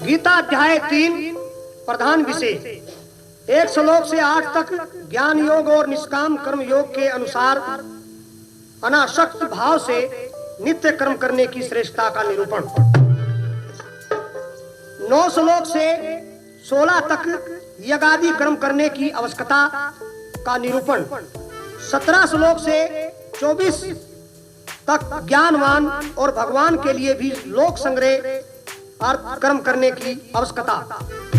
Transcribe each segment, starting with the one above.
गीता अध्याय 3 प्रधान विषय 1 श्लोक से 8 तक ज्ञान योग और निष्काम कर्म योग के अनुसार अनासक्त भाव से नित्य कर्म करने की श्रेष्ठता का निरूपण। 9 श्लोक से 16 तक यज्ञादि कर्म करने की आवश्यकता का निरूपण। 17 श्लोक से 24 तक ज्ञानवान और भगवान के लिए भी लोक संग्रह अर्थ कर्म करने की आवश्यकता।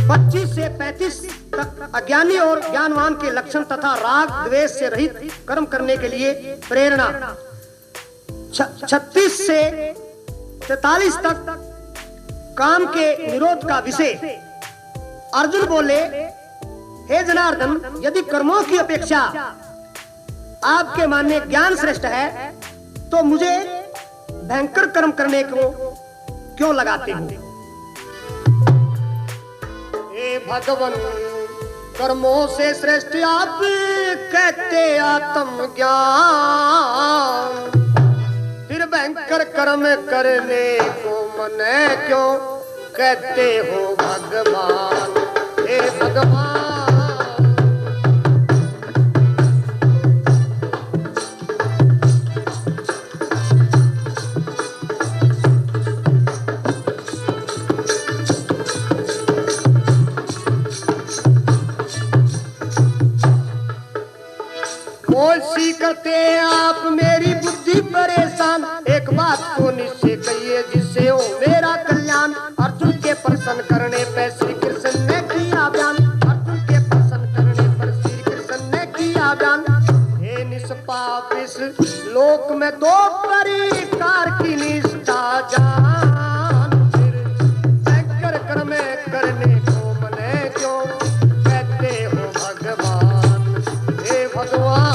25 से 35 तक अज्ञानी और ज्ञानवान के लक्षण तथा राग द्वेष से रहित कर्म करने के लिए प्रेरणा। 36 से 43 तक काम के निरोध का विषय। अर्जुन बोले, हे जनार्दन, यदि कर्मों की अपेक्षा आपके मानने ज्ञान श्रेष्ठ है तो मुझे भयंकर कर्म करने को क्यों लगाते हो? हे भगवान, कर्मों से श्रेष्ठ आप कहते आत्म ज्ञान, फिर भयंकर कर्म करने को मने क्यों कहते हो भगवान? हे भगवान, सी करते आप मेरी बुद्धि परेशान, एक बात को निश्चय कहिए जिससे हो मेरा कल्याण। अर्जुन के प्रसन्न करने पर श्री कृष्ण ने किया बयान, अर्जुन के प्रसन्न करने पर श्री कृष्ण ने किया बयान। हे निष्पाप इस लोक में दो परिकार की निष्ठा जान, फिर भयंकर कर्म करने को मने क्यों कहते हो भगवान? हे भगवान,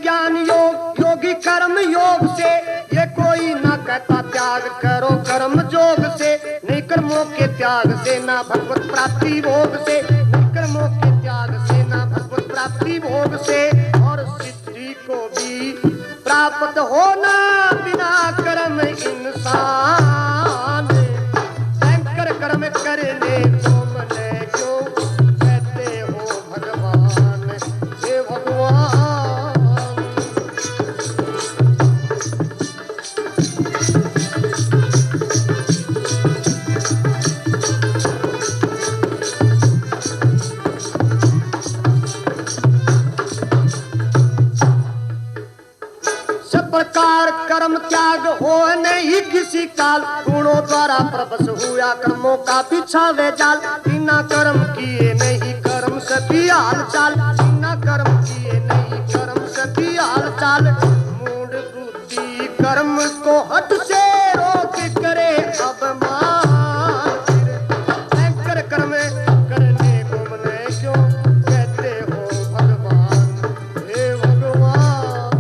ज्ञान योग योगी कर्म योग से, ये कोई ना कहता त्याग करो कर्म जोग से। नहीं कर्मों के त्याग से ना भगवत प्राप्ति भोग से, नहीं कर्मों के त्याग से ना भगवत प्राप्ति भोग से। और सिद्धि को भी प्राप्त होना बिना कर्म इंसान, भयंकर कर्म करने को मने क्यों कहते हो भगवान? हे भगवान, प्रकार कर्म त्याग हो नहीं किसी काल, गुणों द्वारा प्रबस हुआ कर्मों का बिछावे जाल। बिना कर्म किए नहीं कर्म सभी हाल चाल, बिना कर्म किए नहीं कर्म सभी हाल चाल। मूढ़ बुद्धि कर्म को हट से रोक करे अवमान, भयंकर कर्म करने को मने क्यों कहते हो भगवान? हे भगवान,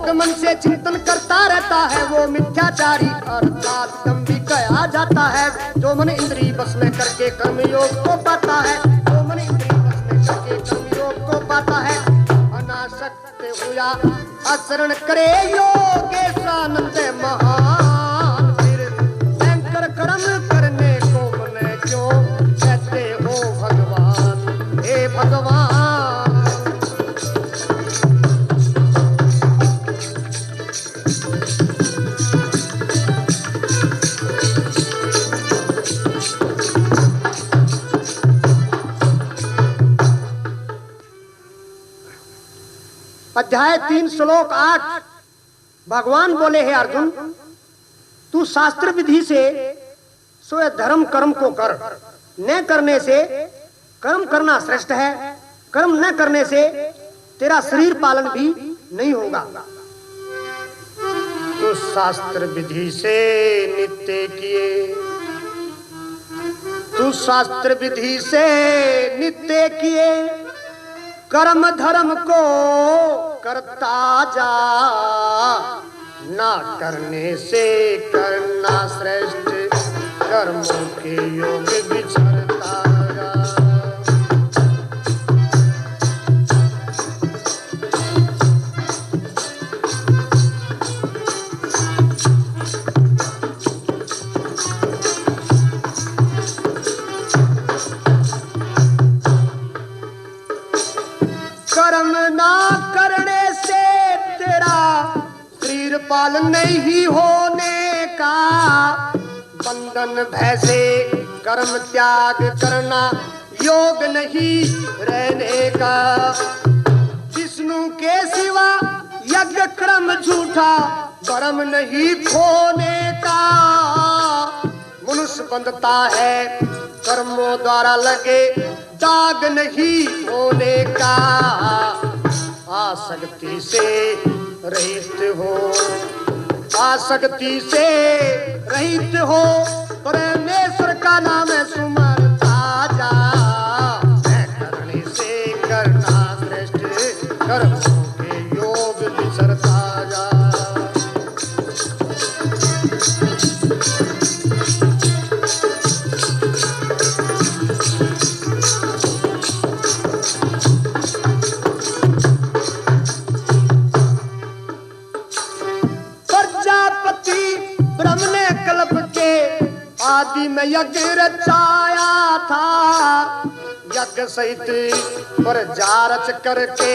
मन से चिंतन करता रहता है वो मिथ्याचारी अर्थात दंभी कहा जाता है। जो मन इंद्रिय बस में करके कर्म योग को पाता है, जो मन इंद्रिय बस में करके कर्म योग को पाता है। अनासक्त हुआ आचरण करे योगेशानंद महान, फिर भयंकर कर्म करने को मने क्यों कहते हो भगवान? हे भगवान, अध्याय 3 श्लोक 8 भगवान बोले, हे अर्जुन, तू शास्त्र विधि से सो ये धर्म कर्म को कर, न करने से कर्म करना श्रेष्ठ है, कर्म न करने से तेरा शरीर पालन भी नहीं होगा। तो शास्त्र विधि से नित्य किए, तू शास्त्र विधि से नित्य किए, कर्म धर्म को करता जा, ना करने से करना श्रेष्ठ, कर्मों के योग विचरता जा। कर्म ना करने से तेरा शरीर पालन नहीं होने का, बंधन भय से कर्म त्याग करना योग नहीं रहने का। विष्णु के सिवा यज्ञ कर्म झूठा, भरम नहीं खोने का। मनुष्य बंधता है कर्मों द्वारा लगे, दाग नहीं होने का। आसक्ति से रहित हो, आसक्ति से रहित हो, परमेश्वर का नाम सुमरता जा। करने से करना श्रेष्ठ, कर्मों के योग विचरता जा। ब्रह्म ने कल्प के आदि में यज्ञ रचाया था, यज्ञ सहित प्रजा रच करके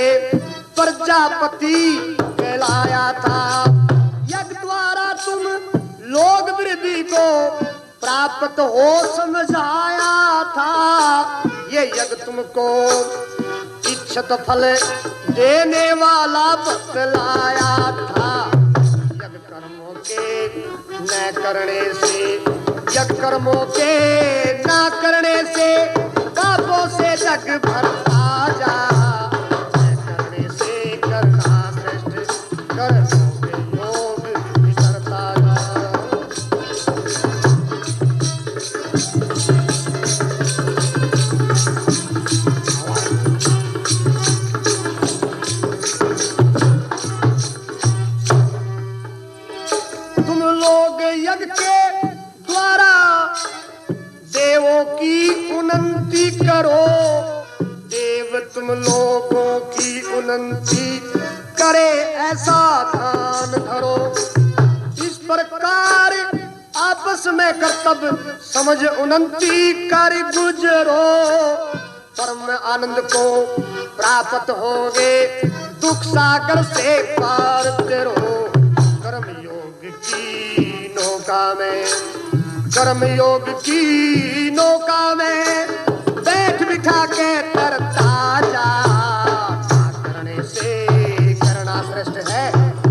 प्रजापति कहलाया था। यज्ञ द्वारा तुम लोग वृद्धि को प्राप्त हो समझाया था। ये यज्ञ तुमको इच्छित फल देने वाला बतलाया था। न करने से, यज्ञ कर्मों के न करने से पापों से जग भरता जा। न करने से करना श्रेष्ठ, कर्मों के योग विचरता जा। यज्ञ के द्वारा देवों की उन्नति करो, देव तुम लोगों की उन्नति करे ऐसा ध्यान धरो। इस प्रकार आपस में कर्तव्य समझ उन्नति कर गुजरो, परम आनंद को प्राप्त होगे, दुख सागर से पार करो। कर्म योग की नौका में, कर्म योग की नौका में बैठ बिठा के तरता जा। करने से करना श्रेष्ठ है,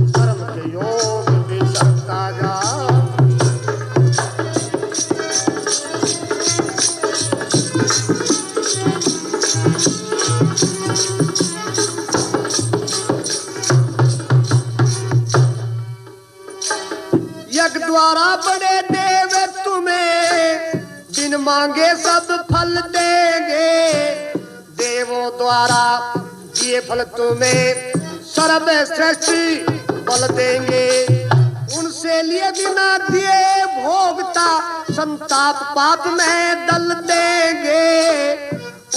कर्म के योग विचरता जा। यज्ञ द्वारा बड़े देव तुम्हें बिन मांगे सब फल देंगे। देवों द्वारा ये फल तुम्हें सर्वश्रेष्ठ बल देंगे। उनसे लिए बिना दिए भोगता संताप पाप में दल देंगे।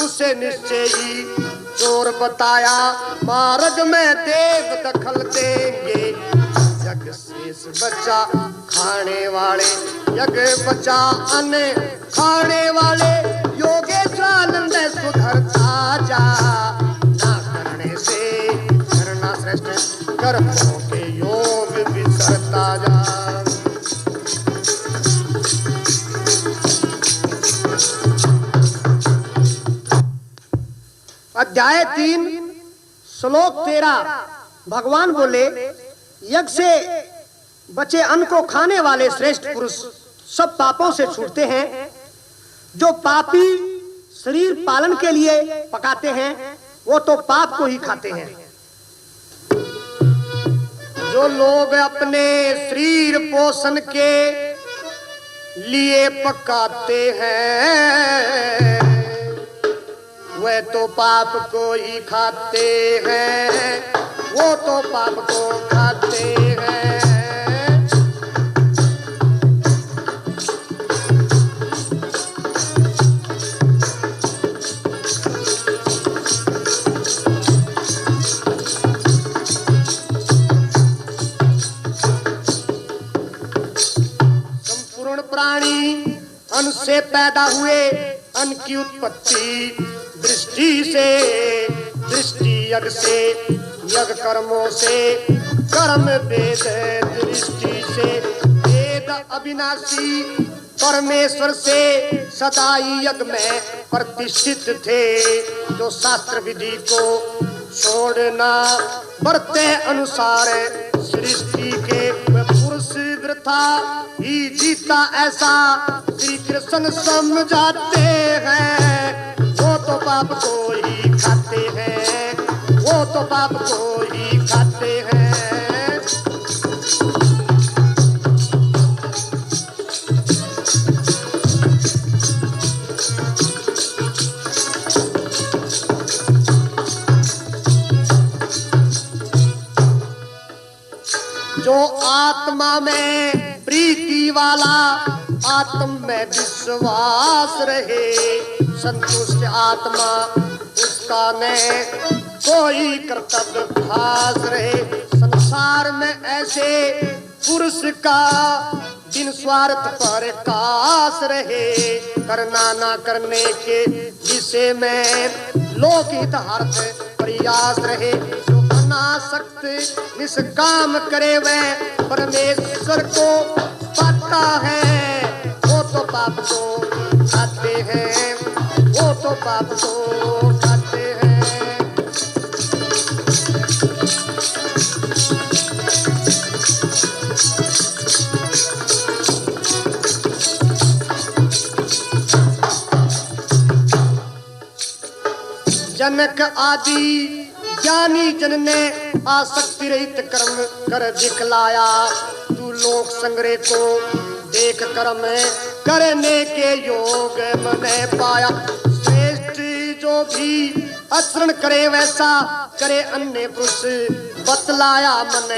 उसे निश्चय ही चोर बताया, मार्ग में देव दखल देंगे। यज्ञ शेष बचा खाने वाले, यज्ञ बचा अन्न खाने वाले, योगेश्वरानंद सुधरता जा। ना करने से करना श्रेष्ठ, कर्मों के योग विचरता जा। अध्याय 3 श्लोक 13 भगवान बोले, यज्ञ से बचे अन्न को खाने वाले श्रेष्ठ पुरुष सब पापों से छूटते हैं। जो पापी शरीर पालन के लिए पकाते हैं वो तो पाप को ही खाते हैं। जो लोग अपने शरीर पोषण के लिए पकाते हैं वे तो पाप को ही खाते हैं, वो तो पाप को खाते हैं। संपूर्ण प्राणी अन्न से पैदा हुए, अन्न की उत्पत्ति दृष्टि से, दृष्टि यज्ञ से, यज्ञ कर्मों से, कर्म वेद दृष्टि से। वेद अविनाशी परमेश्वर से सदाई यज्ञ में प्रतिष्ठित थे। जो शास्त्र विधि को छोड़ना बरते अनुसार सृष्टि के वह पुरुष वृथा ही जीता, ऐसा श्री कृष्ण समझाते हैं। वो तो पाप को ही खाते हैं, वो तो पाप को ही खाते हैं। जो आत्मा में प्रीति वाला, आत्म में विश्वास रहे, संतुष्ट आत्मा उसका न कोई कर्तव्य खास रहे। संसार में ऐसे पुरुष का बिन स्वार्थ पर कास रहे, करना ना करने के विषय में लोकहितार्थ प्रयास रहे। जो अनासक्त निष्काम करे वह परमेश्वर को पाता है, वो तो पाप को खाते हैं, वो तो पाप को खाते हैं। जनक आदि ज्ञानी जन ने आसक्ति रहित कर्म कर दिखलाया। तू लोक संग्रह को देख कर्म करने के योग मने पाया। श्रेष्ठ जो भी आचरण करे वैसा करे अन्य पुरुष बतलाया। मन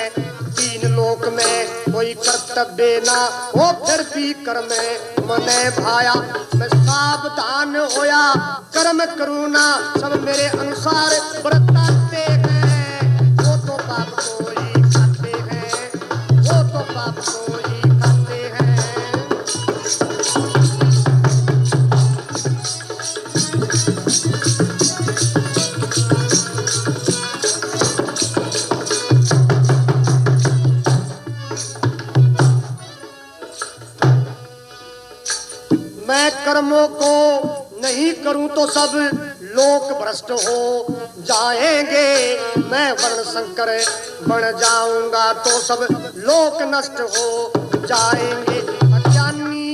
तीन लोक में कोई कर्तव्य ना हो फिर भी कर्म मने भाया। मैं सावधान होया कर्म करूँ ना, सब मेरे अनुसार बरताते हैं। वो तो पाप को ही खाते हैं, वो तो पाप को ही खाते हैं। मैं कर्मों को नहीं करूं तो सब लोक भ्रष्ट हो जाएंगे। मैं वर्ण संकर बन जाऊंगा तो सब लोक नष्ट हो जाएंगे। अज्ञानी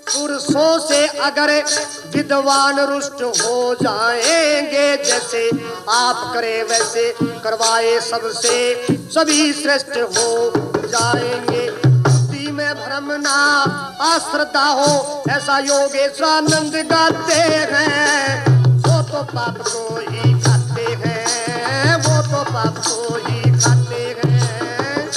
पुरुषों से अगर विद्वान रुष्ट हो जाएंगे, जैसे आप करे वैसे करवाए सबसे सभी श्रेष्ठ हो जाएंगे। में भ्रम ना आश्रता हो ऐसा योगेशानंद गाते हैं। वो तो पाप को ही खाते हैं, वो तो पाप को ही खाते हैं।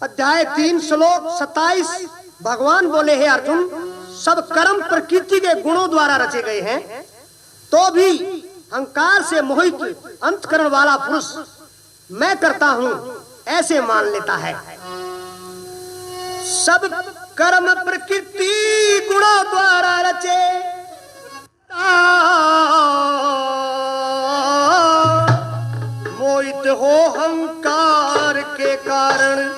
अध्याय 3 श्लोक 27 भगवान बोले हे अर्जुन, सब कर्म प्रकृति के गुणों द्वारा रचे गए हैं, तो भी अहंकार से मोहित अंतकरण वाला पुरुष मैं करता हूं ऐसे मान लेता है। सब कर्म प्रकृति गुणों द्वारा रचे, मोहित हो अहंकार के कारण,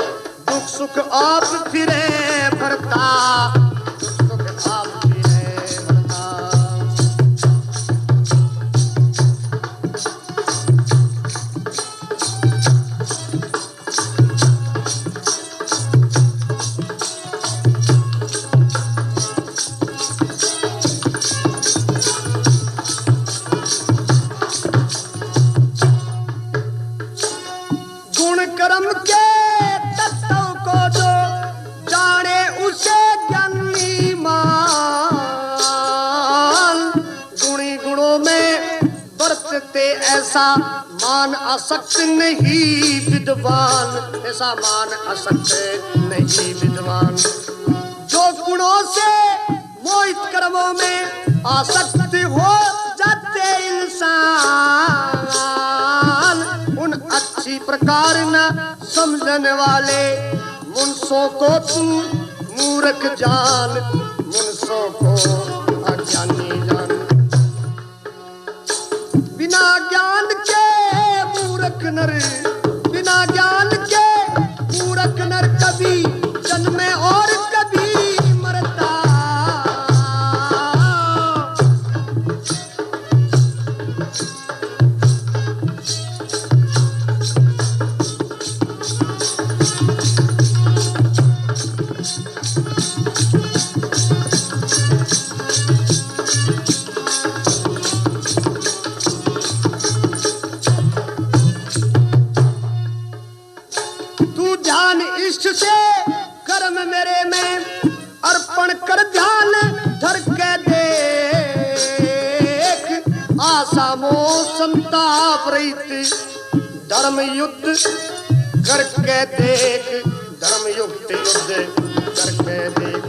दुख सुख आप फिरे भरता, दुख सुख आप फिरे सकते ऐसा मान असक्त नहीं विद्वान, ऐसा मान असक्त नहीं विद्वान। जो गुणों से मोहित कर्मों में आसक्त हो जाते इंसान, उन अच्छी प्रकार न समझने वाले मुनसों को तू मूर्ख जान, मुनसों को अज्ञानी जान। बिना ज्ञान के मूर्ख नर, बिना ज्ञान के मूर्ख नर कभी जन्मे और कभी मरता। इष्ट से कर्म मेरे में अर्पण कर ध्यान धर के देख, आशा मोह संताप रहित धर्म युद्ध करके देख, धर्म युक्त युद्ध करके देख।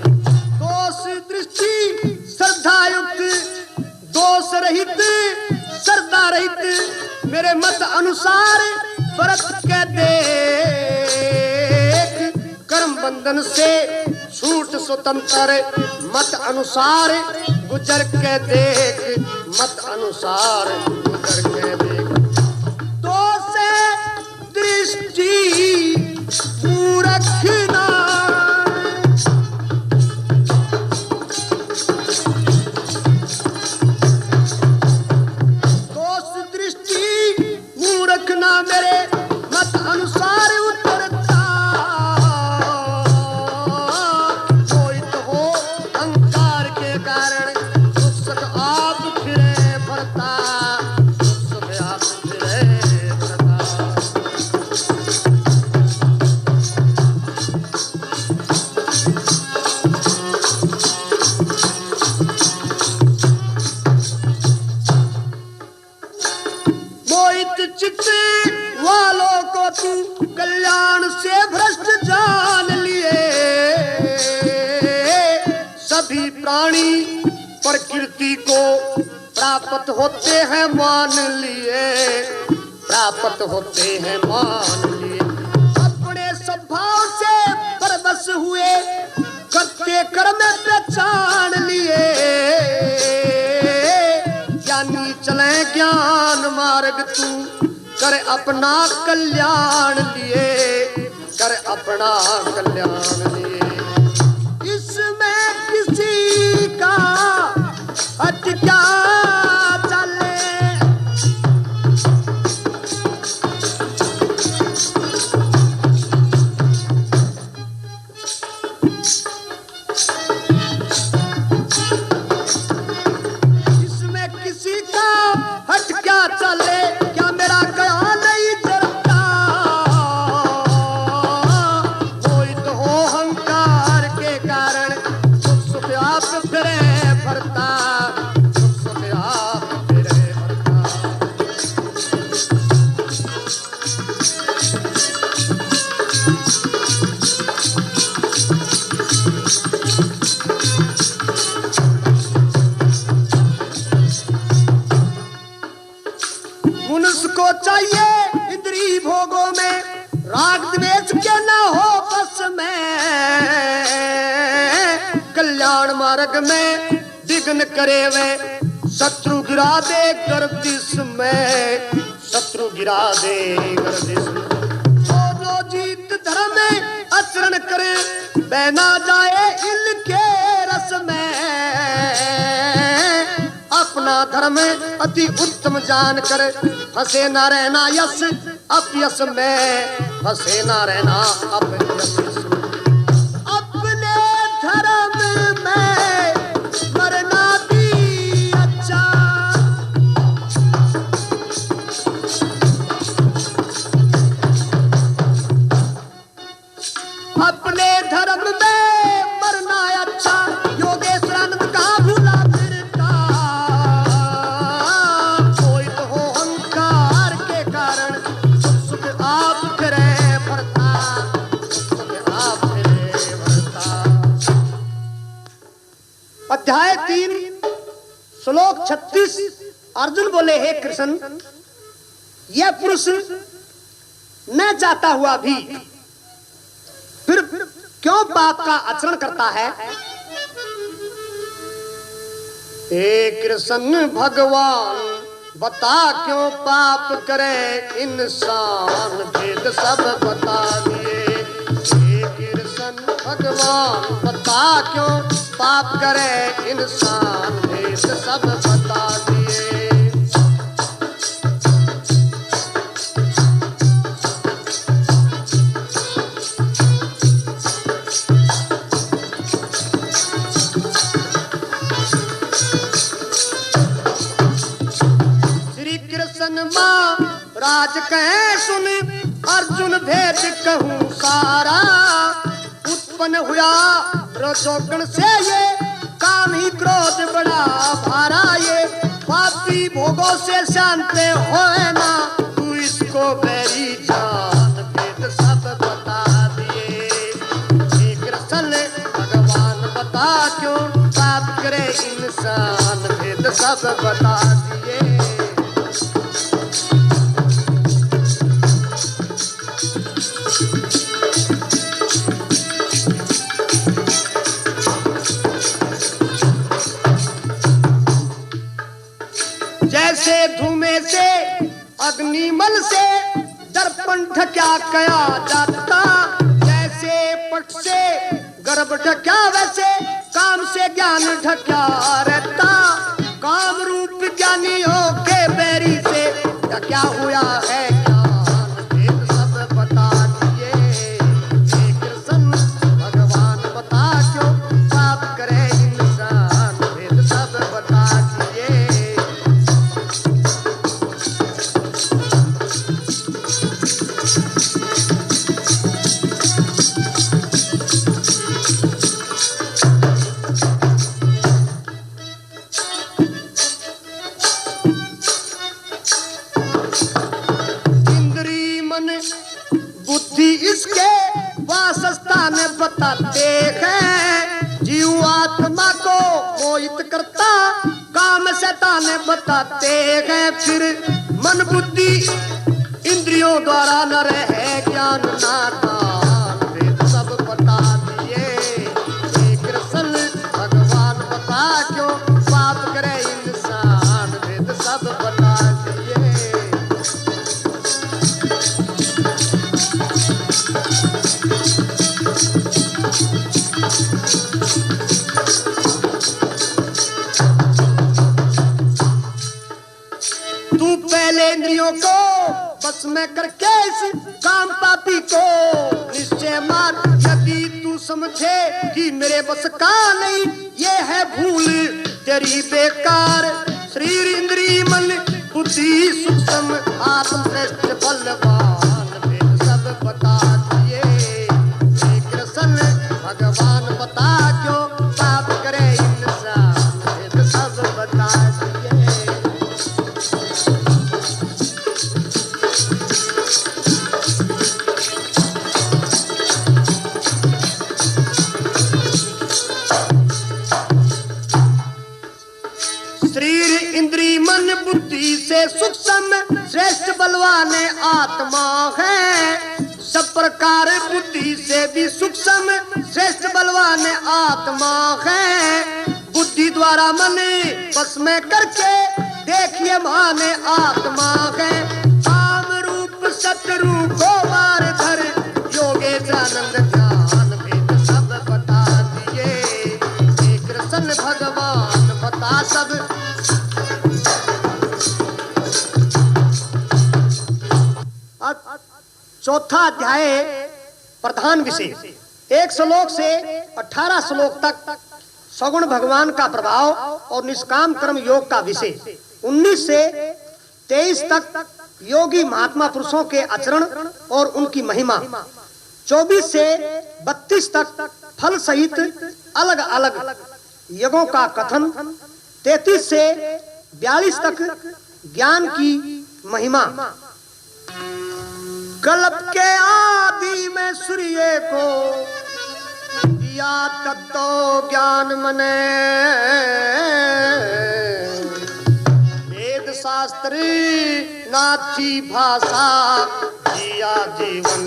दोष दृष्टि श्रद्धा युक्त, दोष रहित श्रद्धा रहित मेरे मत अनुसार व्रत के देख। कर्म बंधन से छूट स्वतंत्र मत अनुसार गुजर के देख, मत अनुसार गुजर के देख। दोष दृष्टि मूर्खना, दोष दृष्टि मूर्खना मेरे मत अनुसार उतरता। मोहित हो अहंकार के कारण सुख सुख आप फिरे भरता, सुख सुख आप फिरे भरता। मोहित चित्त वालों को तू कल्याण से भ्रष्ट जान लिए। सभी प्राणी प्रकृति को प्राप्त होते हैं मान लिए, प्राप्त होते हैं मान लिए। अपने स्वभाव से परवश हुए करते कर्म पहचान लिए। ज्ञानी चले ज्ञान मार्ग तू कर अपना कल्याण लिए, कर अपना कल्याण लिए। इसमें किसी का हट क्या चले, इसमें किसी का हट क्या चले, क्या मेरा गया नहीं जरता। मोहित हो अहंकार के कारण सुख सुख आप फिरे भरता, सुख सुख आप फिरे भरता। मनुष्य को चाहिए इंद्रिय भोगों में राग द्वेष के न हो बस में। कल्याण मार्ग में विघ्न करे वे शत्रु गिरा दे गर्दिश में, शत्रु गिरा दे गर्दिश में। जो जीत धर्म में आचरण करे बहना जाए इनके रस में। अपना धर्म अति उत्तम जान कर फंसे न रहना यश अपयश में, फंसे न रहना अपयश में। अपने धर्म में मरना भी अच्छा, अपने धर्म में मरना अच्छा। योगेश्वरानंद का भूला फिरता, मोहित हो श्लोक 36 अर्जुन बोले, हे कृष्ण, यह पुरुष न चाहता हुआ भी फिर क्यों पाप का आचरण करता है? हे कृष्ण भगवान, बता क्यों पाप करे इंसान, भेद सब बता दिए। हे कृष्ण भगवान, बता क्यों पाप करे इंसान, भेद सब बता दिए। राज कहे सुन अर्जुन, भेद कहूँ सारा, उत्पन्न हुआ रजोगुण से ये, काम ही क्रोध बड़ा भारा ये, पापी भोगों से शांति होए ना, तू इसको बैरी जान, भेद सब बता दिए। हे कृष्ण भगवान, बता क्यों पाप करे इंसान, भेद सब बता दिए। जैसे धुएं से अग्निमल से दर्पण ढका कया जाता, जैसे पट से गर्भ ढका वैसे काम से ज्ञान ढका रहता। काम रूप ज्ञानी हो के बैरी से क्या हुआ है ज्ञान, भेद सब बता दिए। हे कृष्ण भगवान, बता क्यों पाप करे इंसान, भेद सब बता दिए। वासस्थान बताते हैं, जीव आत्मा को मोहित करता, काम शैतान बताते हैं। फिर मन बुद्धि इंद्रियों द्वारा न रहे ज्ञान नादान, भेद सब बता दिए। हे कृष्ण भगवान, बता क्यों पाप करे इंसान, भेद सब बता दिए। तू पहले इंद्रियों को बस में करके इस काम पापी को निश्चय मार, यदि तू समझे कि मेरे बस का नहीं, ये है भूल तेरी बेकार। शरीर इंद्रिय मन बुद्धि सूक्ष्म आत्म श्रेष्ठ बलवान, भेद सब बता दिए। हे कृष्ण भगवान, बता क्यों पाप करे इंसान, भेद सब बता दिए। शरीर इंद्रिय मन बुद्धि से सूक्ष्म श्रेष्ठ बलवान आत्मा है, सब प्रकार बुद्धि से भी सूक्ष्म श्रेष्ठ बलवान आत्मा है। बुद्धि द्वारा मन बस में करके देखिए मान आत्मा है। काम रूप शत्रु को मार धर, योगेशानंद ध्यान, भेद सब बता दिए। हे कृष्ण भगवान, बता सब। चौथा अध्याय प्रधान विषय, 1 श्लोक से 18 श्लोक तक सगुण भगवान का प्रभाव और निष्काम कर्म योग का विषय। 19 से 23 तक योगी महात्मा पुरुषों के आचरण और उनकी महिमा। 24 से 32 तक फल सहित अलग अलग यज्ञों का कथन। 33 से 42 तक ज्ञान की महिमा। कल्प के आदि में सूर्य को दिया तत्व ज्ञान मने, शास्त्री नाथी भाषा जिया जीवन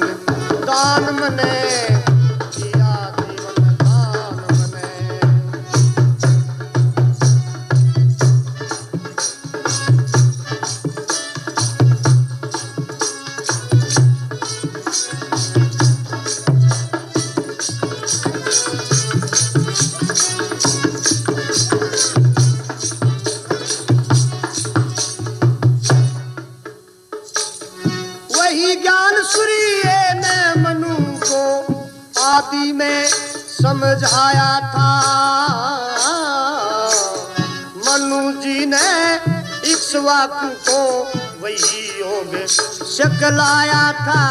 दान मने जिया जीवन दान मने। वही ज्ञान सूर्य ने मनु को आदि में समझाया था। मनु जी ने इक्ष्वाकु को वही योग सिखलाया था,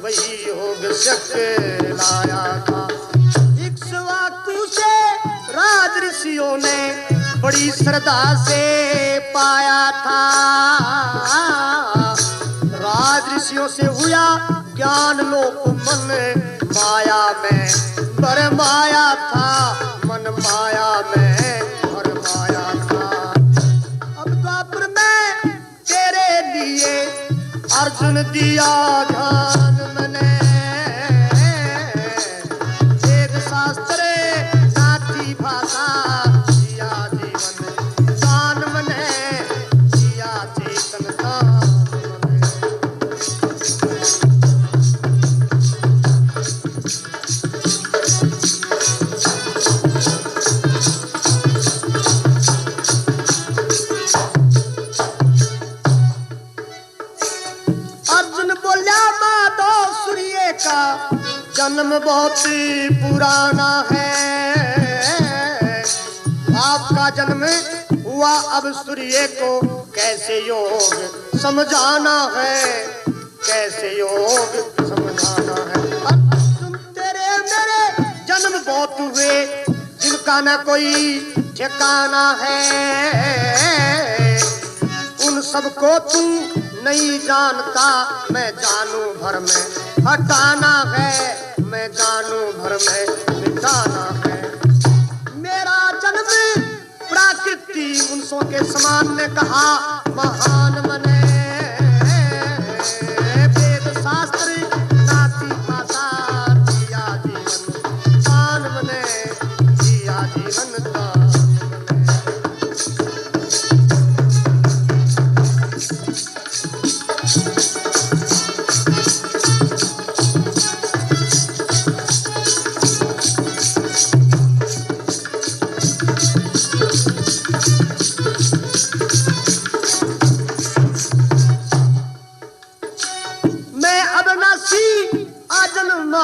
वही योग सिखलाया था। इक्ष्वाकु से राज ऋषियों ने बड़ी श्रद्धा से पाया था। राज ऋषियों से हुआ ज्ञान लोक मन माया में भरमाया था, मन माया में भरमाया था। अब द्वापर में तेरे लिए अर्जुन दिया ध्यान मने। वेद शास्त्र नाथी भाषा जिया जीवन दान मने जिया चेतन दान। जन्म बहुत पुराना है, आपका जन्म हुआ अब सूर्य को कैसे योग समझाना है, कैसे योग समझाना है। अब तेरे मेरे जन्म बहुत हुए जिनका न कोई ठिकाना है। उन सबको तू नहीं जानता, मैं जानू भर में हटाना है, मैं जानू भर में मिटाना है। मेरा जन्म प्राकृति उनसों के समान ने कहा महान मने। वेद शास्त्र नाथी भाषा जिया जीवन दान मने जिया जीवन दान।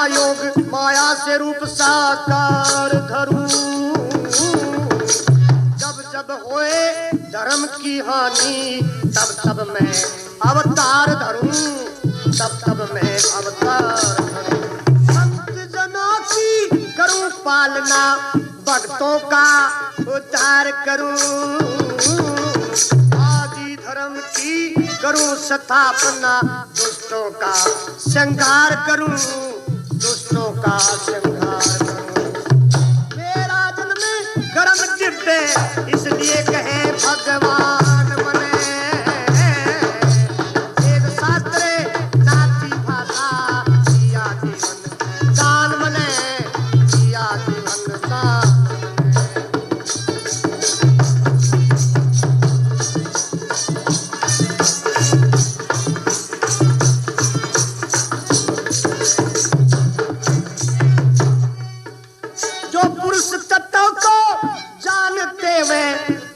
योग माया से रूप साकार धरूं, जब जब होए धर्म की हानि तब तब मैं अवतार धरूं, तब तब मैं अवतार धरूं। संत जनों की करूं पालना, भक्तों का उद्धार करूं, आदि धर्म की करूं स्थापना, दुष्टों का संहार करूं, दुष्टों का संहार करूं। मेरा जन्म गर्म दिव्य इसलिए कहे भगवान मने। वेद शास्त्र नाथी भाषा जिया जीवन दान मने जिया जीवन दान।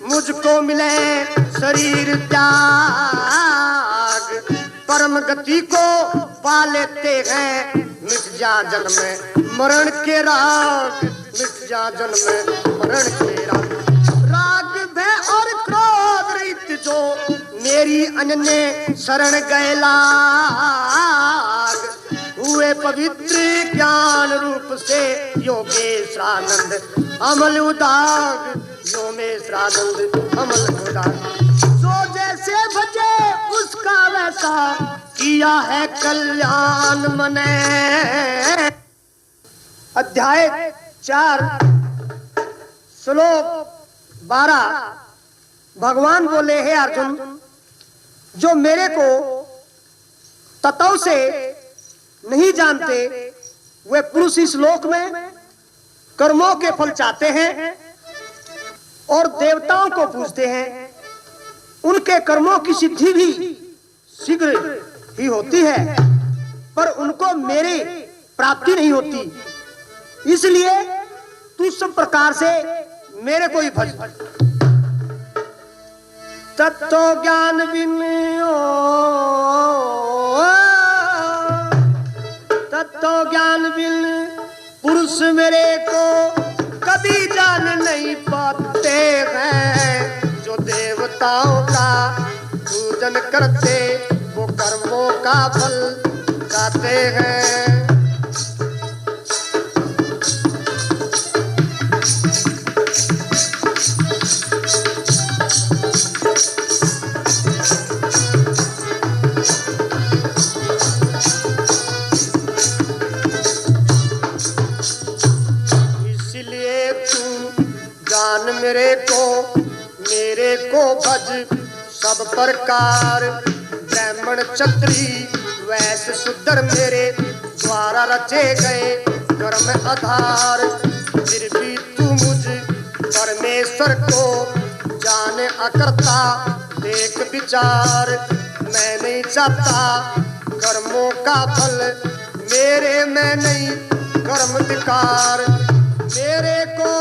मुझको मिले शरीर त्याग, परम गति को पा लेते हैं, मिट जा जन्म मरण के राग, मिट जा जन्म मरण के राग। राग भय और क्रोध रहित जो मेरी अनन्य शरण गए लाग, हुए पवित्र ज्ञान रूप से योगेश्वरानंद अमल उदाग, योगेश्वरानंद अमल उदाग। जो जैसे भजे उसका वैसा किया है कल्याण मने। अध्याय 4 श्लोक 12। भगवान बोले हे अर्जुन, जो मेरे को तत्व से नहीं जानते वे पुरुष इस लोक में कर्मों के फल चाहते हैं और देवताओं को पूजते हैं। उनके कर्मों की सिद्धि भी शीघ्र ही होती है, पर उनको मेरी प्राप्ति नहीं होती। इसलिए तू सब प्रकार से मेरे को ही भज। तत्व ज्ञान बिन तत्व ज्ञान बिन पुरुष मेरे को कभी जान नहीं पाते हैं। जो देवताओं का पूजन करते वो कर्मों का फल चाहते हैं। मेरे को भज सब प्रकार ब्राह्मण क्षत्रिय वैश्य शूद्र मेरे द्वारा रचे गए कर्म आधार। फिर भी तू मुझ परमेश्वर को जाने अकर्ता देख विचार। मैं नहीं चाहता कर्मों का फल मेरे में नहीं कर्म विकार। मेरे को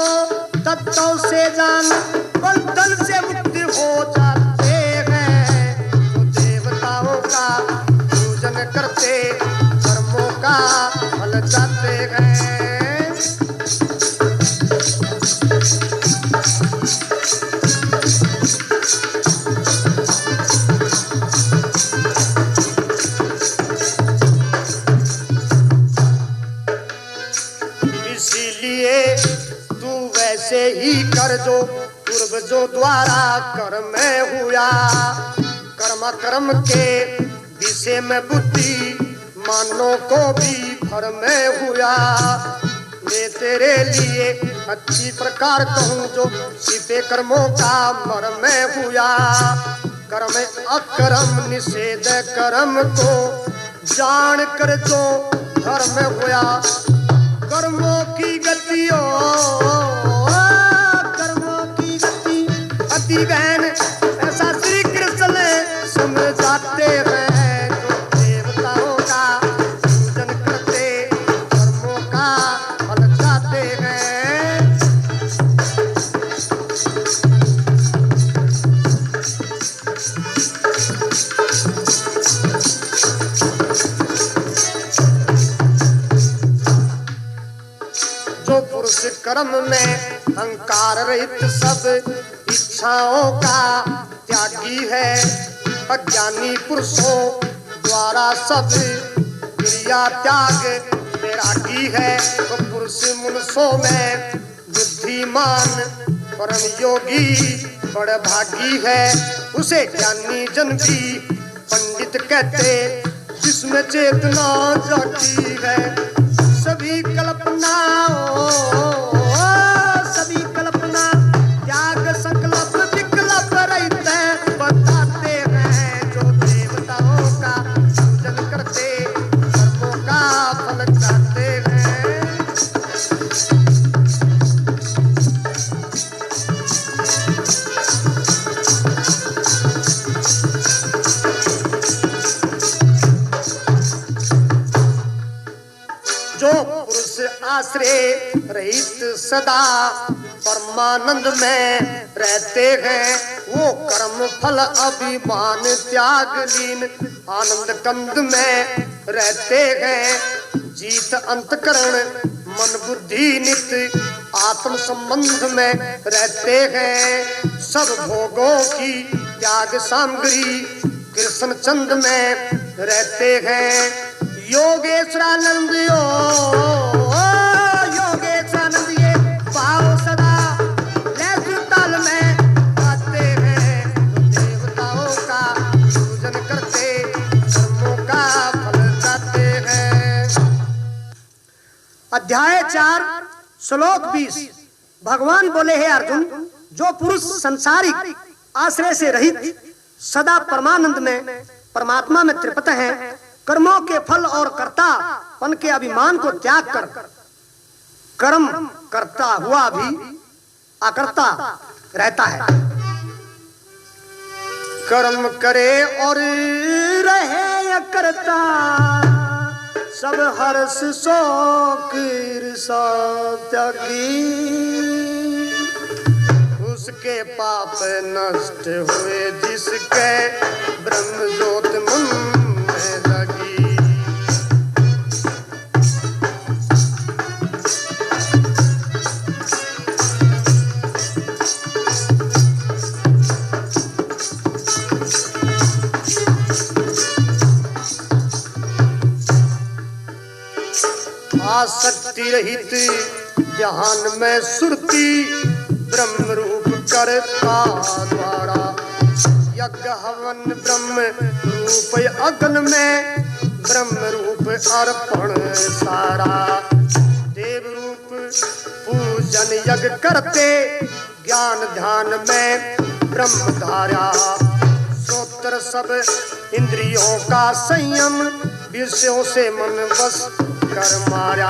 तत्व से जान बंधन से मुक्ति हो जाते हैं। तो देवताओं का पूजन करते कर्मों का फल चाहते हैं। इसीलिए वैसे ही कर जो पूर्वजों द्वारा कर्म हुआ। कर्म कर्म के विषय में बुद्धि मानो को भी भरम हुआ। मैं तेरे लिए अच्छी प्रकार कहूँ जो सीधे कर्मों का मर्म हुआ। कर्म अकर्म निषेध कर्म को जान कर जो धर्म हुआ। कर्मों की गतियों बहन ऐसा श्री कृष्ण समझाते हैं। जो देवताओं का पूजन करते कर्मों का फल चाहते हैं। जो पुरुष कर्म में अहंकार रहित सब इच्छाओं का त्यागी है। अज्ञानी पुरुषों द्वारा सब क्रिया त्याग वैरागी है। तो पुरुष मनुष्यों में बुद्धिमान परम योगी बड़ भागी है। उसे ज्ञानी जन भी पंडित कहते जिसमें चेतना जाती है। सभी कल्पनाओं बताते हैं। जो देवताओं का पूजन करते कर्मों का फल चाहते हैं। जो पुरुष आश्रय रहित सदा परमानंद में रहते हैं वो कर्म फल अभिमान त्याग लीन आनंद कंद में रहते हैं। जीत अंतकरण मन बुद्धि नित आत्म संबंध में रहते हैं। सब भोगों की त्याग सामग्री कृष्ण चंद में रहते हैं। योगेश्वरानंद योगेश्वरानंद ये पाओ सदा ताल में आते हैं। तो देवताओं का पूजन करते कर्मों का फल चाहते हैं। अध्याय 4 श्लोक 20। भगवान बोले हे अर्जुन, जो पुरुष संसारिक आश्रय से रहित सदा परमानंद में परमात्मा में तृप्त हैं, कर्मों के फल और कर्ता पन के अभिमान को त्याग कर कर्म करता हुआ भी अकर्ता रहता है। कर्म करे और रहे अकर्ता, सब हर्ष शोक ईर्षा त्यागी, उसके पाप नष्ट हुए जिसके ब्रह्म ज्योत मन में लगी। आसक्ति रहित ध्यान में सुरती, ब्रह्म रूप करता द्वारा, यज्ञ हवन ब्रह्म रूप अग्न में, ब्रह्म रूप अर्पण सारा, देव रूप पूजन यज्ञ करते, ज्ञान ध्यान में ब्रह्म धारा, श्रोत्र सब इंद्रियों का संयम, विषयों से मन बस कर मारा,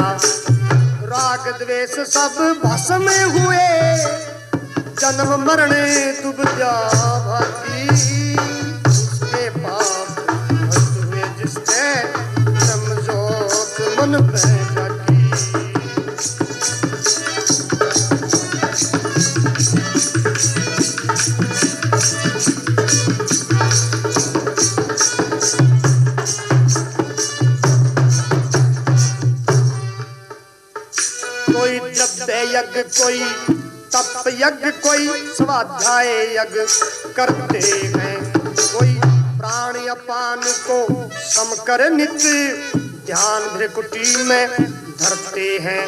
राग द्वेष सब भस्म में हुए, जन्म मरण दुविधा भाती, उसके पाप नष्ट हुए जिसके ब्रह्म ज्योत मन में जागी। कोई द्रव्य यज्ञ, कोई तप यज्ञ, कोई स्वाध्याय यज्ञ करते हैं, कोई प्राण अपान को सम कर नित्य ध्यान भ्रिकुटी में धरते हैं,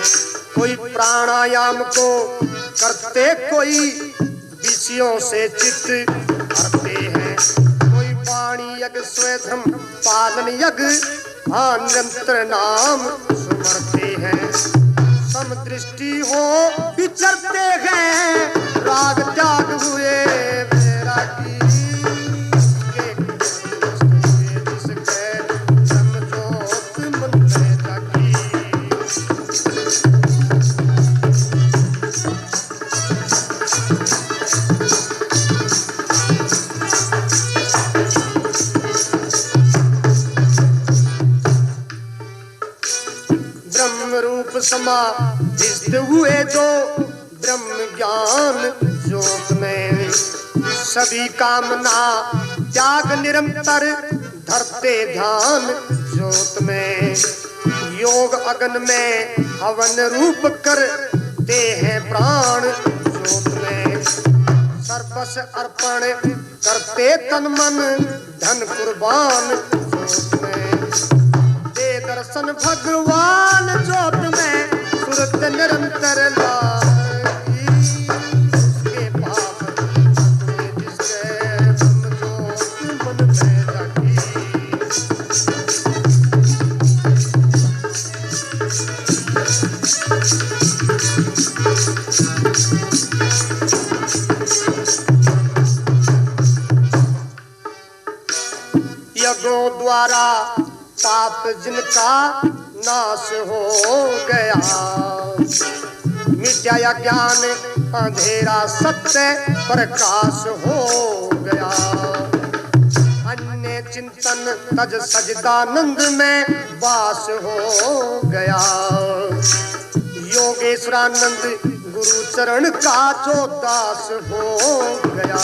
कोई प्राणायाम को करते, कोई विषयों से चित्त हरते हैं, कोई वाणी यज्ञ स्वधर्म पालन यज्ञ निरंतर नाम सुमरते हैं, समदृष्टि हो विचरते हैं, राग त्याग हुए वैरागी, जिसके ब्रह्म ज्योत मन में जागी। ब्रह्म रूप समाधिस्थ हुए जो ब्रह्म ज्ञान ज्योत में, सभी कामना त्याग निरंतर धरते ध्यान ज्योत में, योग अग्न में हवन रूप करते हैं प्राण ज्योत में, सर्वस्व अर्पण करते तन मन धन कुर्बान ज्योत में, दर्शन भगवान ज्योत में सुरत निरंतर लागी, उसके पाप जिसके ब्रह्म ज्योत मन में जागी। यज्ञों द्वारा पाप जिनका नाश हो गया, मिथ्या ज्ञान अंधेरा सत्य प्रकाश हो गया, अन्य चिंतन तज सजदानंद में वास हो गया, योगेश्वरानंद गुरु चरण का जो दास हो गया,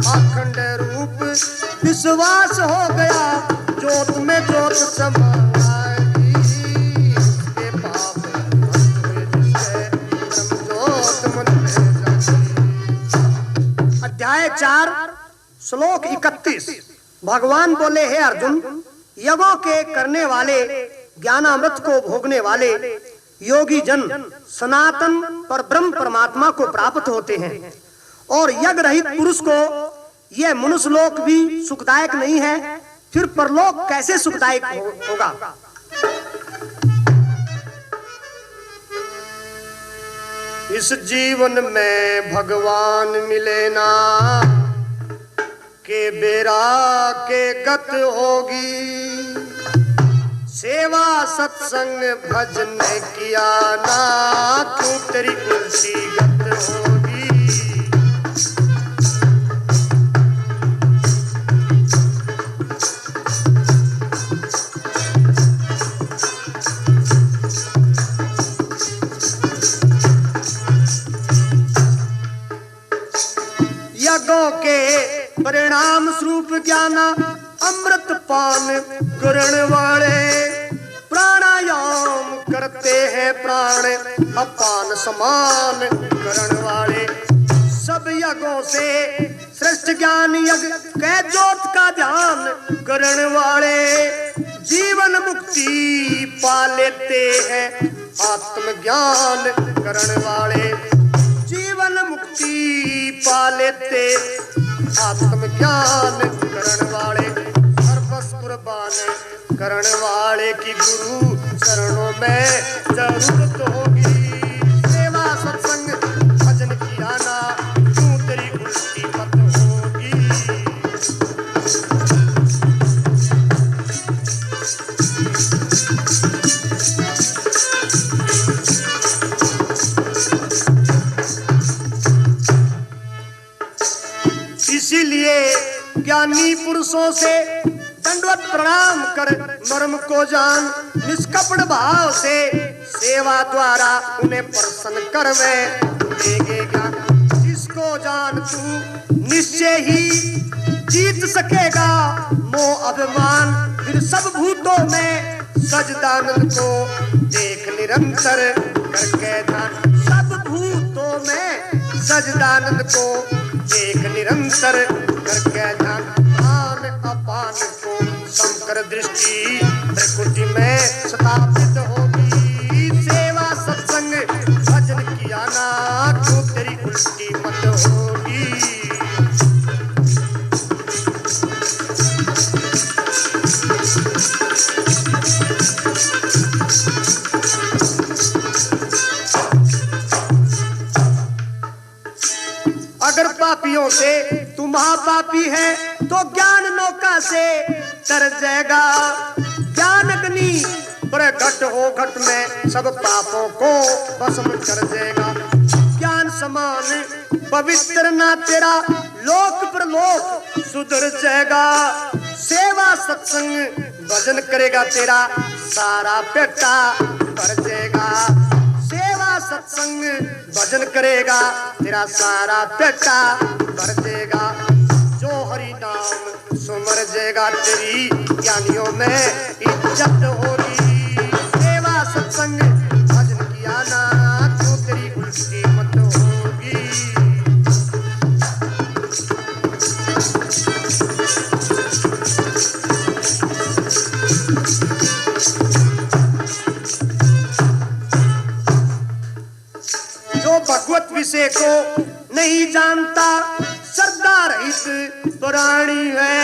अखंड रूप विश्वास हो गया, ज्योत में ज्योत समाई, उसके पाप नष्ट हुए जिसके ब्रह्म ज्योत मन में जागी। अध्याय 4 श्लोक 31। भगवान बोले, हे अर्जुन, यज्ञों के करने वाले, ज्ञानामृत को भोगने वाले योगी जन सनातन पर ब्रह्म परमात्मा को प्राप्त होते हैं, और यज्ञ रहित पुरुष को यह मनुष्य लोक भी सुखदायक नहीं है, फिर परलोक कैसे सुखदायक होगा। इस जीवन में भगवान मिले ना, ये बेरा के गत होगी, सेवा सत्संग भजन किया ना, क्यों तेरी उल्टी गत होगी। यज्ञों के परिणाम स्वरूप ज्ञाना अमृत पान करने वाले, प्राणायाम करते हैं प्राण अपान समान करने वाले। सब यज्ञों से श्रेष्ठ ज्ञान यज्ञ कै ज्योत का ध्यान करने वाले, जीवन मुक्ति पा लेते हैं आत्मज्ञान करने वाले। जीवन मुक्ति पा लेते आत्मज्ञान करण वाले, सर्वस्व कुर्बान करण वाले की गुरु चरणों में जरूरत होगी। सेवा सत्संग भजन किया ना, क्यों तेरी उल्टी मत होगी। इसीलिए ज्ञानी पुरुषों से दंडवत प्रणाम कर मर्म को जान, निष्कपट भाव से सेवा द्वारा उन्हें प्रसन्न करवे देंगे ज्ञान। जिसको जान तू निश्चय ही जीत सकेगा मोह अभिमान, फिर सब भूतों में सजदानंद को देख निरंतर करके ध्यान। सब भूतों में सजदानंद को देख निरंतर करके ध्यान। आन अपान को समकर दृष्टि प्रकृति में स्थापित होगी। सेवा सत्संग भजन किया ना, क्यों तेरी उल्टी मत होगी। अगर पापियों से तू महापापी है तो ज्ञान नौका से तर जाएगा। ज्ञान अग्नि प्रकट हो घट में सब पापों को भस्म कर देगा। ज्ञान समान पवित्र ना तेरा लोक प्रलोक सुधर जाएगा। सेवा सत्संग भजन करेगा तेरा सारा पेटा भर जाएगा। सेवा सत्संग भजन करेगा तेरा सारा पेटा भर देगा। जो हरि नाम सुमर जाएगा तेरी ज्ञानियों में इज्जत होगी। सेवा सत्संग भजन किया ना, क्यों तेरी उल्टी मत होगी। जो भगवत विषय को नहीं जानता श्रद्धा रहित प्राणी है।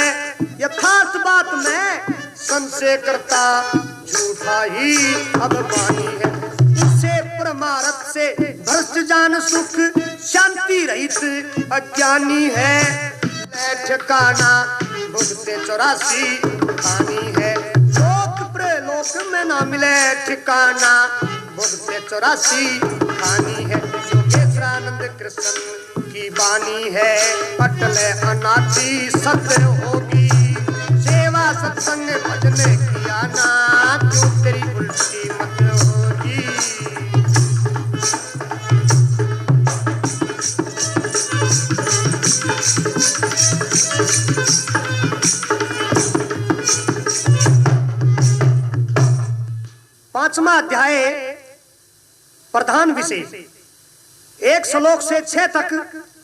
यथार्थ बात में संशय करता झूठा ही अभिमानी है। उसे परमार्थ से भ्रष्ट जान सुख शांति रहित अज्ञानी है। ठिकाना भुगते 84 खानी है। लोक प्रलोक में ना मिले ठिकाना भुगते 84 खानी है। योगेश्वरानंद कृष्ण की वाणी है, पटले अनादि सत्य होगी। सेवा सत्संग भजन किया ना, क्यों तेरी उल्टी मत होगी। पांचवा अध्याय प्रधान विषय 1 श्लोक से 6 तक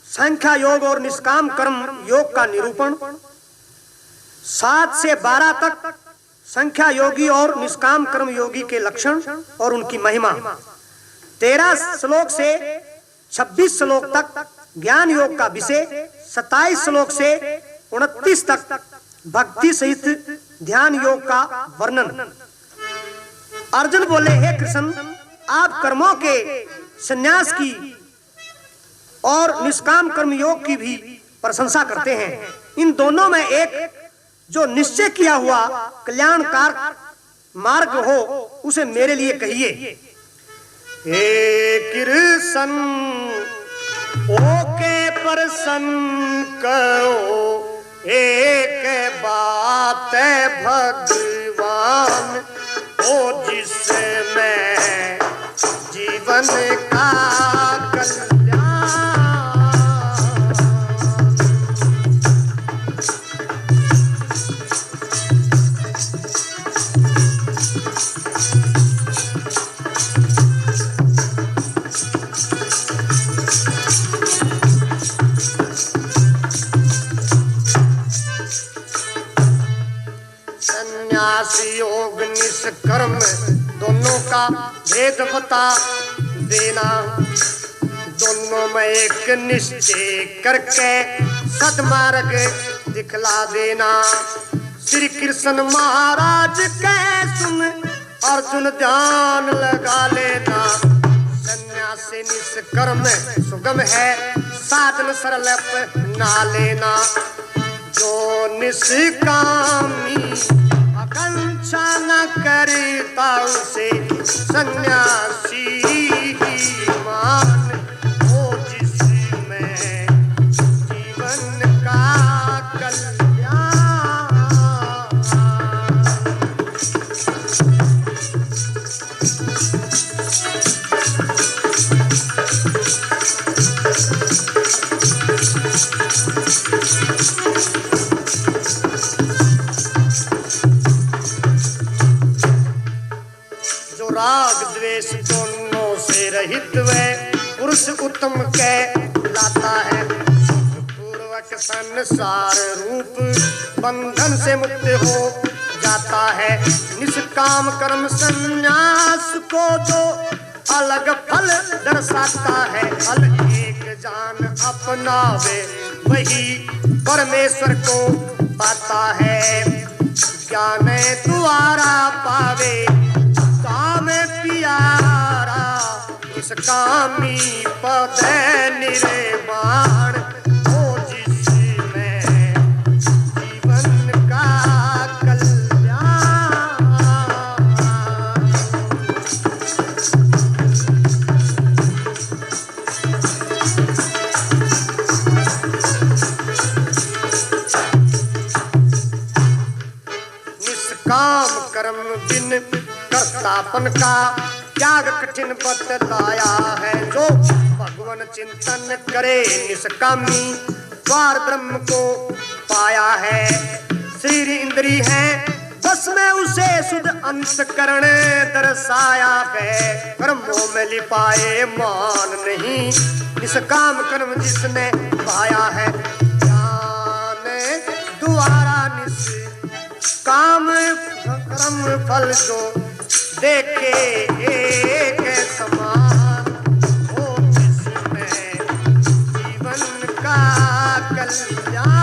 संख्या योग और निष्काम कर्म योग का निरूपण। 7 से 12 तक संख्या योगी और निष्काम कर्म योगी के लक्षण और उनकी महिमा। 13 श्लोक से 26 श्लोक तक ज्ञान योग का विषय। 27 श्लोक से 29 तक भक्ति सहित ध्यान योग का वर्णन। अर्जुन बोले, हे कृष्ण, आप कर्मों के संन्यास की और निष्काम कर्म योग की भी प्रशंसा करते हैं। इन दोनों में एक जो निश्चय किया हुआ कल्याणकार मार्ग हो उसे मेरे लिए कहिए। हे कृष्ण ओके प्रसन्न करो, एक बात भगवान ओ जिसमें जीवन का कल्याण। संन्यास योग निष्कर्म दोनों का भेद बता देना, दोनों में एक निश्चय करके सदमार्ग दिखला देना। श्री कृष्ण महाराज कह सुन अर्जुन ध्यान लगा लेना। संन्यास निष्कर्म सुगम है, साधन सरल अपना लेना। जो निष्कामी आकांक्षा न करता उसे सन्यासी मान हो, जिसमें जीवन का कल्याण। राग द्वेष दोनों से रहित वे पुरुष उत्तम कहलाता है। पूर्वक संसार रूप बंधन से मुक्त हो जाता है। निष्काम कर्म संन्यास को जो अलग फल दर्शाता है। फल एक जान अपनावे वही परमेश्वर को पाता है। ज्ञान द्वारा पावे काम प्यारा, इस कामी पद निर्माण हो, जिसमें जीवन का कल्याण। निष्काम कर्म बिन कर्तापन का त्याग कठिन बतलाया है। जो भगवान चिंतन करे निष्कामी द्वार ब्रह्म को पाया है। शरीर इंद्री है बस में उसे शुद्ध अंतकरण दर्शाया है। कर्मों में लिपाए मान नहीं निष्काम कर्म जिसने पाया है। ज्ञान द्वारा निष्काम कर्म फल जो देखे एक समान हो, जिसमें जीवन का कल्याण।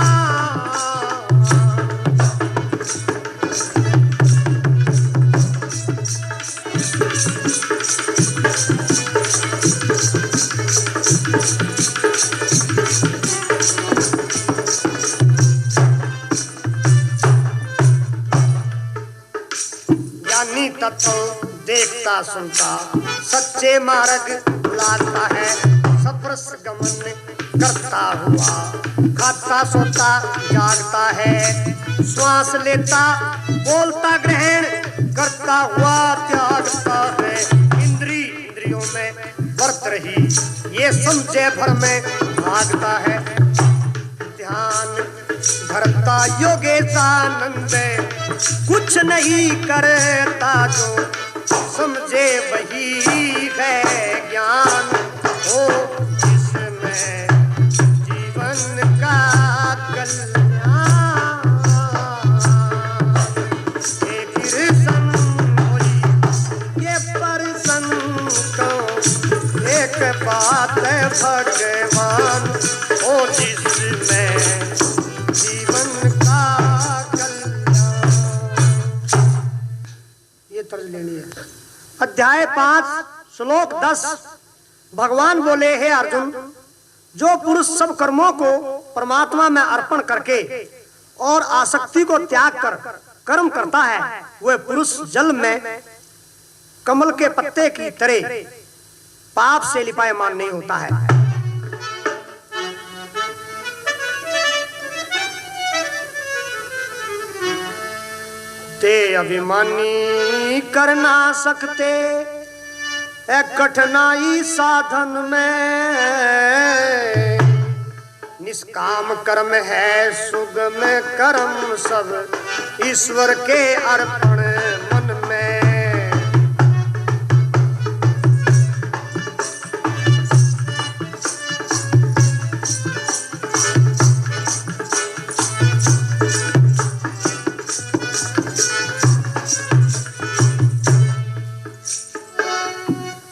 ज्ञानी तत्व देखता सुनता सच्चे मार्ग लाता है। सफरस गमन करता हुआ खाता सोता जागता है। श्वास लेता बोलता ग्रहण करता हुआ त्यागता है। इंद्रियों में वर्त रही ये समझे भर में भागता है। ध्यान धरता योगेशानंद कुछ नहीं करता जो समझे वही है ज्ञान हो, जिसमें जीवन का कल्याण। हे कृष्ण होई ये प्रसन्न को एक बात भगवान हो, जिसमें जीवन का कल्याण। ये तर्ज लेनी है। अध्याय 5 श्लोक 10 भगवान बोले हे अर्जुन जो पुरुष सब कर्मों को परमात्मा में अर्पण करके और आसक्ति को त्याग कर कर्म करता है, वह पुरुष जल में कमल के पत्ते की तरह पाप से लिपायमान नहीं होता है। ते अभिमानी कर ना सकते कठिनाई साधन में, निष्काम कर्म है सुगम कर्म सब ईश्वर के अर्पण मन में।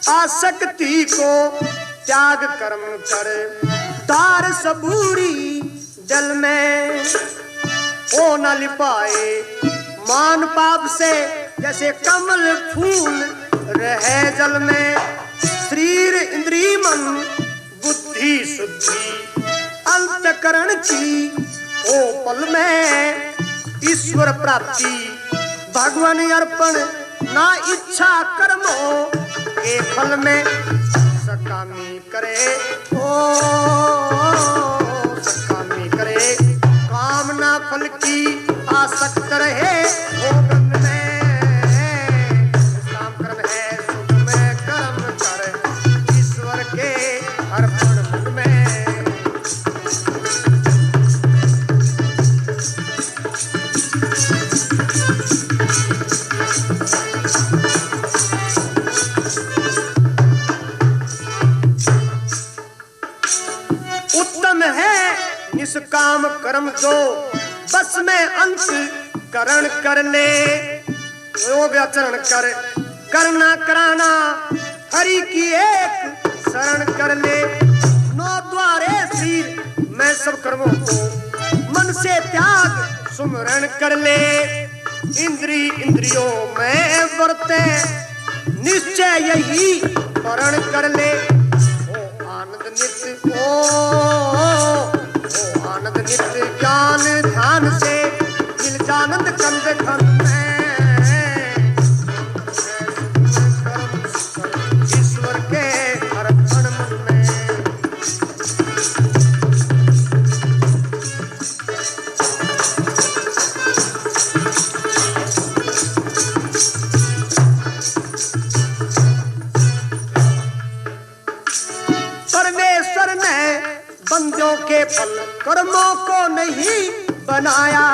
आसक्ति को त्याग कर्म कर तार सबूरी जल में, ओ न लिपाए मान पाप से जैसे कमल फूल रहे जल में। शरीर इंद्री मन बुद्धि शुद्धि अंतकरण की ओ पल में, ईश्वर प्राप्ति भगवान अर्पण ना इच्छा कर्मों के फल में। सकामी करे सकामी करे कामना फल की आसक्त रहे भोगन में। काम कर्म है सुगम कर्म कर ईश्वर के अर्पण मन में। उत्तम है निष्काम कर्म जो बस में अंत करण कर ले, योग आचरण कर करना कराना हरि की एक शरण कर ले। नौ द्वारे सिर मैं सब कर्मों को मन से त्याग सुमरण कर ले। इंद्रियों में वर्ते निश्चय यही वरण कर ले। आनंद नित्य ज्ञान ध्यान से मिल जानंद कंद खंड में। ईश्वर के अर्पण मन में। परमेश्वर ने बंदों के फल कर्मों को नहीं बनाया,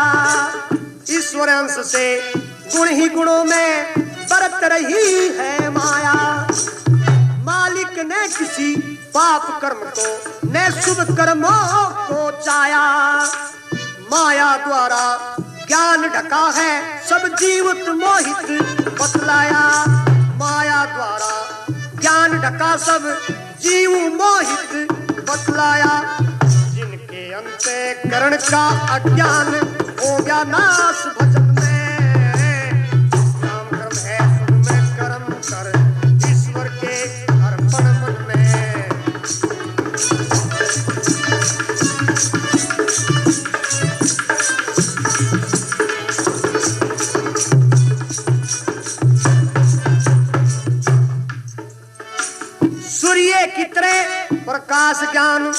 ईश्वर अंश से गुण ही गुणों में बरत रही है माया। मालिक ने किसी पाप कर्म को ने शुभ कर्मों को चाया। माया द्वारा ज्ञान ढका है सब जीवित मोहित बतलाया। माया द्वारा ज्ञान ढका सब जीव मोहित बतलाया। जिनके अंतःकरण का अज्ञान हो गया नाश भजन में। काम कर्म है सुगम कर्म कर ईश्वर के अर्पण मन में। सूर्य की तरह प्रकाश ज्ञान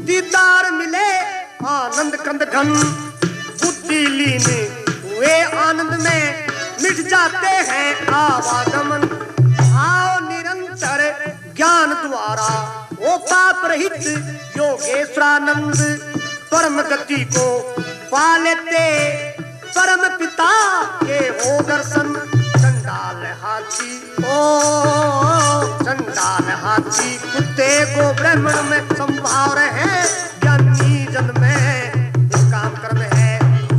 दीदार मिले आनंद कंद घन। बुद्धि लीन हुए आनंद में मिट जाते हैं आवागमन। आओ निरंतर ज्ञान द्वारा वो पाप रहित योगेश्वरानंद। परम गति को पा लेते परम पिता के हो दर्शन। चंडाल हाथी कुत्ते को ब्राह्मण में संभाव रहे ज्ञानी जन में। काम कर्म है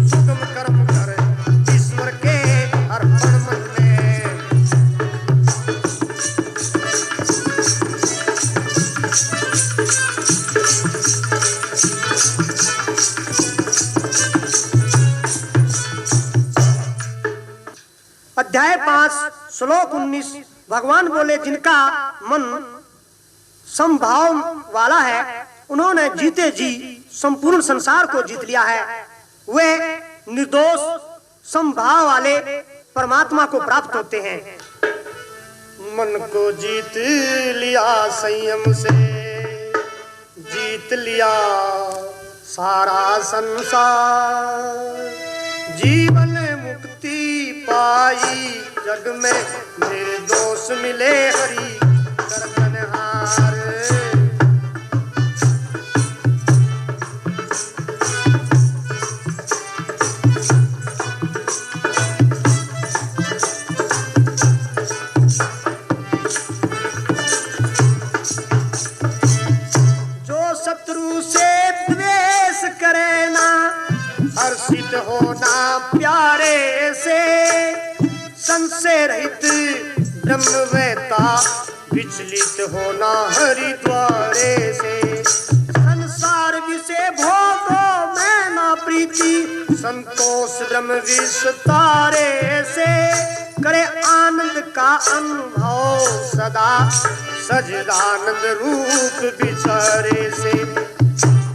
सुगम कर्म कर ईश्वर के अर्पण मन में। अध्याय 5 श्लोक 19 भगवान बोले जिनका मन समभाव वाला है उन्होंने जीते जी संपूर्ण संसार को जीत लिया है, वे निर्दोष समभाव वाले परमात्मा को प्राप्त होते हैं। मन को जीत लिया संयम से, जीत लिया सारा संसार, जीवन मुक्ति पाई जग में, निर्दोष मिले हरि करतनहार। शत्रु से द्वेष करे ना, हर्षित होना प्यारे से, संशय रहित ब्रह्मवेता, विचलित होना हरिद्वारे से। संसार विषय भोगों में ना प्रीति, संतोष ब्रह्म विस्तारे से, करे आनंद का अनुभव सदा, सजदानंद रूप विचारे से।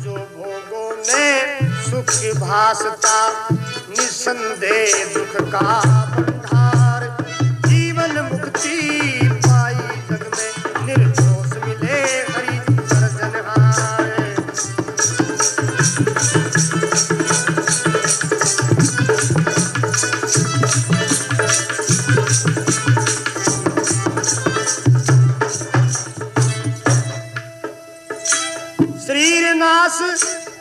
जो भोगों में सुख भासता, निसंदेह दुख का भंडार, जीवन मुक्ति पाई जग में, निर्दोष मिले हरि सर्जनहार। शरीर नाश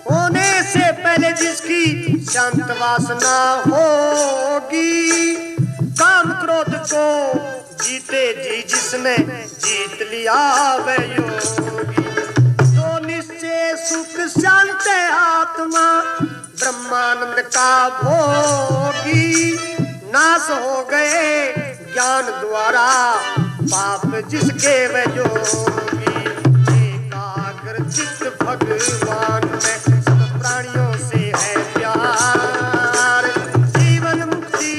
होने से पहले जिसकी शांत वासना होगी, काम क्रोध को जीते जी जिसने जीत लिया वह योगी। तो निश्चय सुख शांत आत्मा, ब्रह्मानंद का भोगी, नाश हो गए ज्ञान द्वारा पाप जिसके वह योगी। चित्त भगवान में सब प्राणियों से है प्यार, जीवन मुक्ति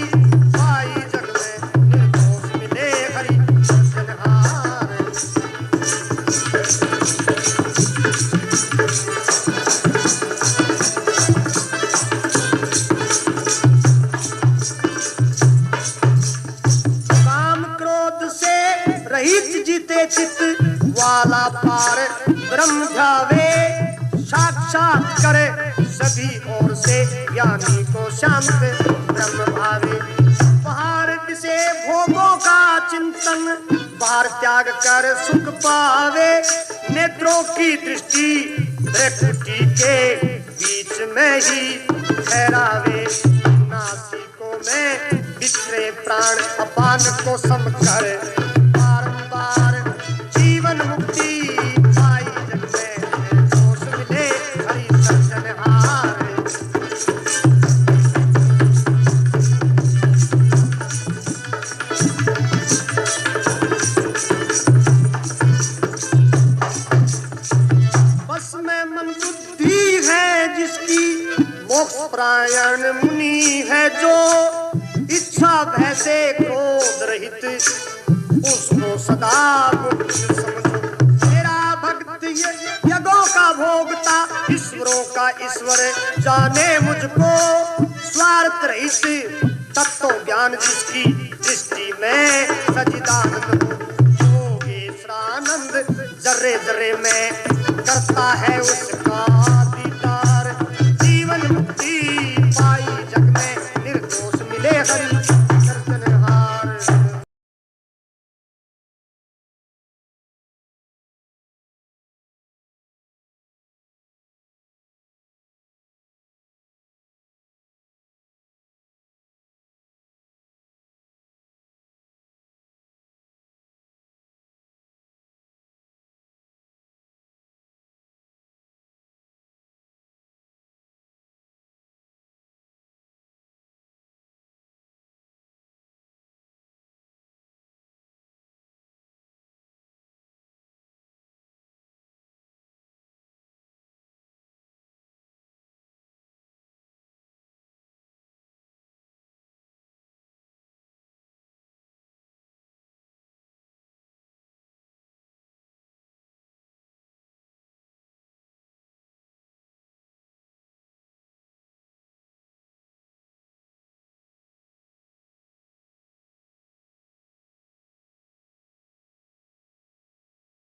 पाई जग में, निर्दोष मिले हरि सर्जनहार। काम क्रोध से रहित जीते चित्त वाला पार ब्रह्म जावे, साक्षात करे सभी ओर से, ज्ञानी को शांत ब्रह्म भावे। बाहर से भोगों का चिंतन, बाहर त्याग कर सुख पावे, नेत्रों की दृष्टि प्रकृति के बीच में ही ठहरावे। नासिकों में बिखरे प्राण अपान को समकर, बारंबार जीवन मुक्ति परायण मुनि है जो, इच्छा भय से क्रोध रहित, उसको सदा मुक्त समझो। मेरा भक्त यज्ञों का भोगता, ईश्वरों का ईश्वर जाने मुझको, स्वार्थ रहित तत्व ज्ञान जिसकी दृष्टि में सच्चिदानंद हो। योगेश्वरानंद जर्रे जर्रे में करता है उसका